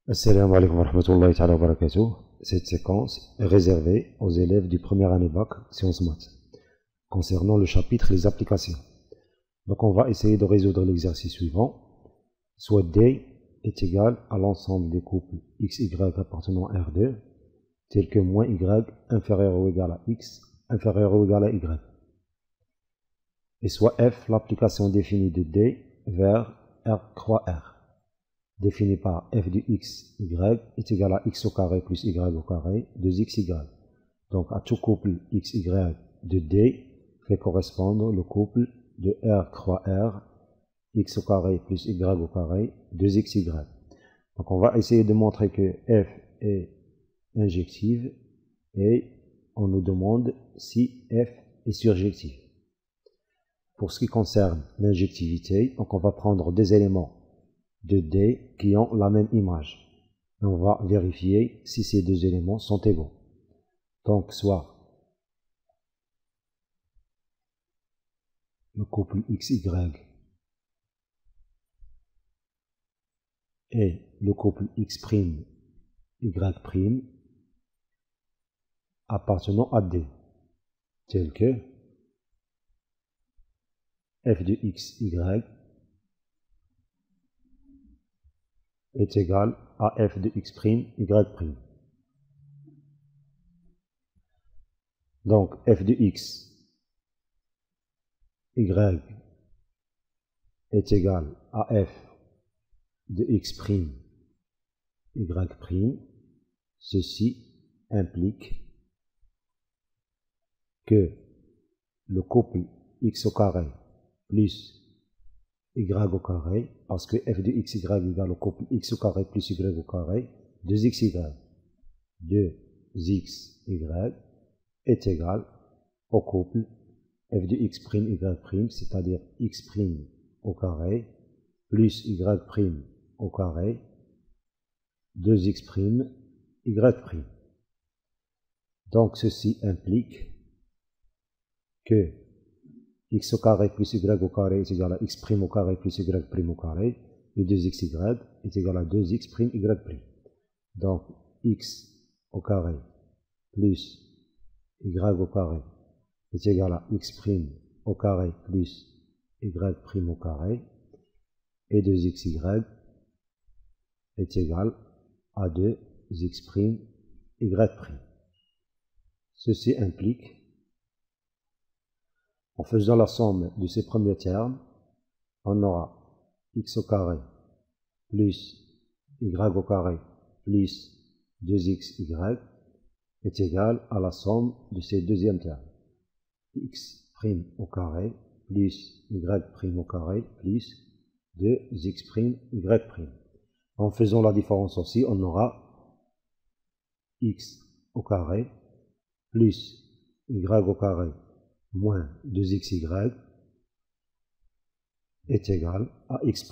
Assalamu alaikum wa rahmatullahi ta'ala wa barakatuh. Cette séquence est réservée aux élèves du première année bac sciences maths concernant le chapitre les applications. Donc on va essayer de résoudre l'exercice suivant. Soit D est égal à l'ensemble des couples XY appartenant à R2 tel que moins Y inférieur ou égal à X inférieur ou égal à Y. Et soit F l'application définie de D vers R croix R, défini par f de x, y est égal à x au carré plus y au carré de xy. Donc à tout couple xy de D fait correspondre le couple de R croix R, x au carré plus y au carré de xy. Donc on va essayer de montrer que f est injective et on nous demande si f est surjective. Pour ce qui concerne l'injectivité, donc on va prendre des éléments de D qui ont la même image. Et on va vérifier si ces deux éléments sont égaux. Donc, soit le couple XY et le couple X', Y' appartenant à D, tel que f de XY est égal à f de x', y'. Donc f de x, y est égal à f de x', y'. Ceci implique que le couple x au carré plus y au carré, parce que f de xy égale au couple x au carré plus y au carré, 2xy, 2xy est égal au couple f de x', y', c'est-à-dire x' au carré plus y' au carré, 2x', y'. Donc ceci implique que x au carré plus y au carré est égal à x' au carré plus y' au carré, et 2xy est égal à 2x', y'. Donc x au carré plus y au carré est égal à x' au carré plus y' au carré, et 2xy est égal à 2x', y'. Ceci implique, en faisant la somme de ces premiers termes, on aura x au carré plus y au carré plus 2xy est égal à la somme de ces deuxièmes termes. X' au carré plus y' au carré plus 2x', y'. En faisant la différence aussi, on aura x au carré plus y au carré moins 2xy est égal à x'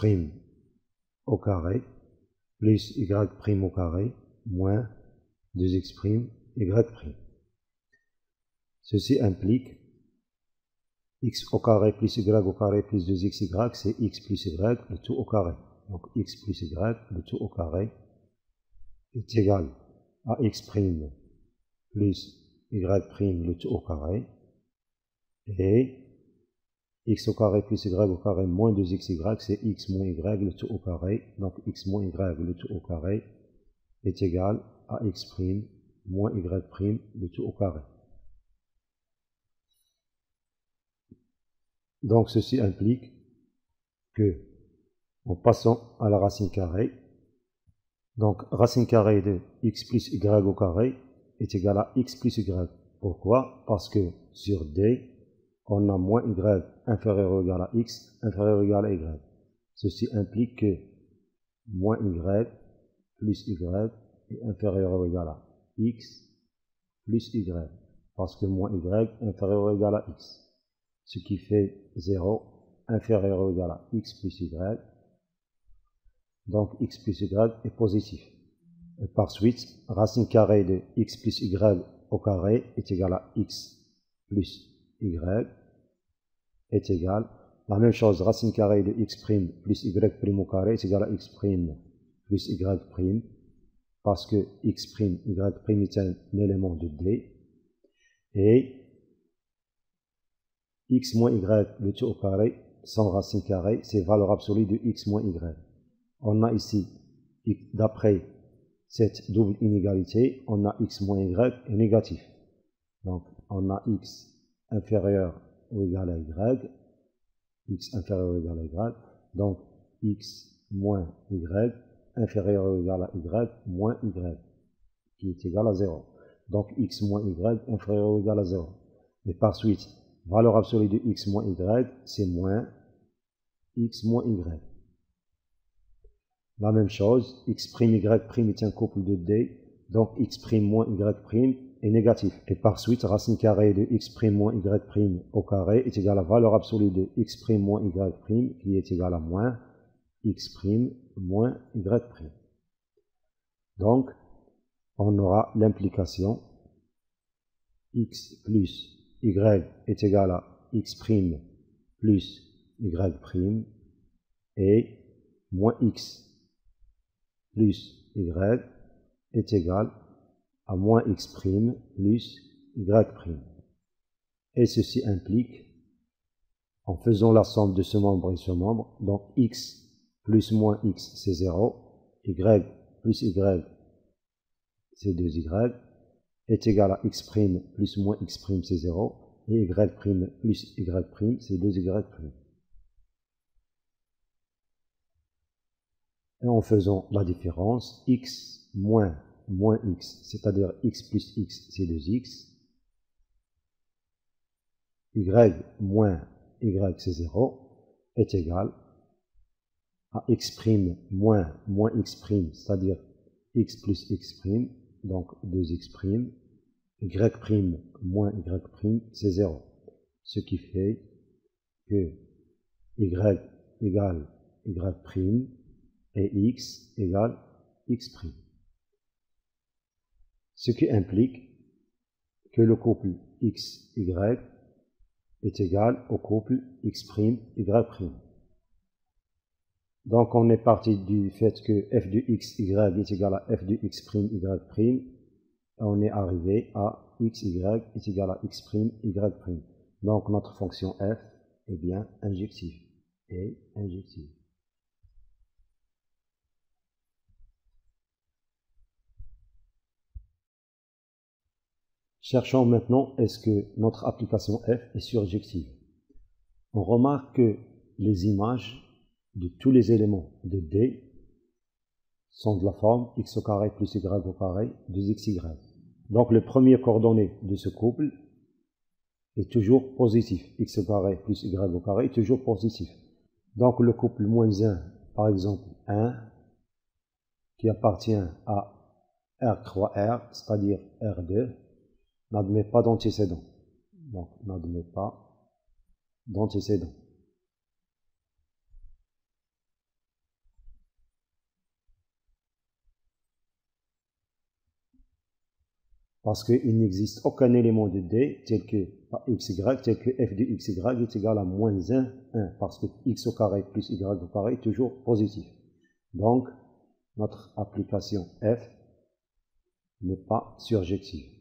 au carré plus y' au carré moins 2x', y'. Ceci implique x au carré plus y au carré plus 2xy, c'est x plus y, le tout au carré. Donc x plus y, le tout au carré, est égal à x' plus y', le tout au carré, et x au carré plus y au carré moins 2xy, c'est x moins y, le tout au carré. Donc x moins y, le tout au carré, est égal à x' moins y', le tout au carré. Donc ceci implique que, en passant à la racine carrée, donc racine carrée de x plus y au carré est égal à x plus y. Pourquoi? Parce que sur D, on a moins y inférieur ou égal à x inférieur ou égal à y. Ceci implique que moins y plus y est inférieur ou égal à x plus y, parce que moins y inférieur ou égal à x, ce qui fait 0 inférieur ou égal à x plus y, donc x plus y est positif. Et par suite, racine carrée de x plus y au carré est égal à x plus y est égal, la même chose, racine carrée de x' plus y' au carré est égal à x' plus y', parce que x', y' est un élément de D, et x moins y, le tout au carré, sans racine carrée, c'est valeur absolue de x moins y. On a ici, d'après cette double inégalité, on a x moins y est négatif. Donc, on a x inférieur ou égal à y, x inférieur ou égal à y, donc x moins y inférieur ou égal à y moins y, qui est égal à 0. Donc, x moins y inférieur ou égal à 0. Et par suite, valeur absolue de x moins y, c'est moins x moins y. La même chose, x', y' est un couple de D, donc x' moins y' est négatif. Et par suite, racine carrée de x' moins y' au carré est égal à valeur absolue de x' moins y', qui est égal à moins x' moins y'. Donc, on aura l'implication x plus y est égal à x' plus y' et moins x plus y est égal à moins x' plus y'. Et ceci implique, en faisant la somme de ce membre et ce membre, donc x plus moins x c'est 0, y plus y c'est 2y, est égal à x' plus moins x' c'est 0, et y' plus y' c'est 2y'. Et en faisant la différence, x moins x, c'est-à-dire x plus x, c'est 2x, y moins y, c'est 0, est égal à x' moins x', c'est-à-dire x plus x', donc 2x', y' moins y', c'est 0. Ce qui fait que y égale y' et x égale x'. Ce qui implique que le couple x, y est égal au couple x', y'. Donc on est parti du fait que f de x, y est égal à f de x', y', et on est arrivé à x, y est égal à x', y'. Donc notre fonction f est bien injective et injective. Cherchons maintenant est-ce que notre application f est surjective. On remarque que les images de tous les éléments de D sont de la forme x au carré plus y au carré 2xy. Donc le premier coordonné de ce couple est toujours positif. X au carré plus y au carré est toujours positif. Donc le couple moins 1, par exemple 1, qui appartient à R3R, c'est-à-dire R2, n'admet pas d'antécédent. Donc, n'admet pas d'antécédent. Parce qu'il n'existe aucun élément de D tel que xy, tel que f de xy est égal à moins 1, 1. Parce que x au carré plus y au carré est toujours positif. Donc, notre application f n'est pas surjective.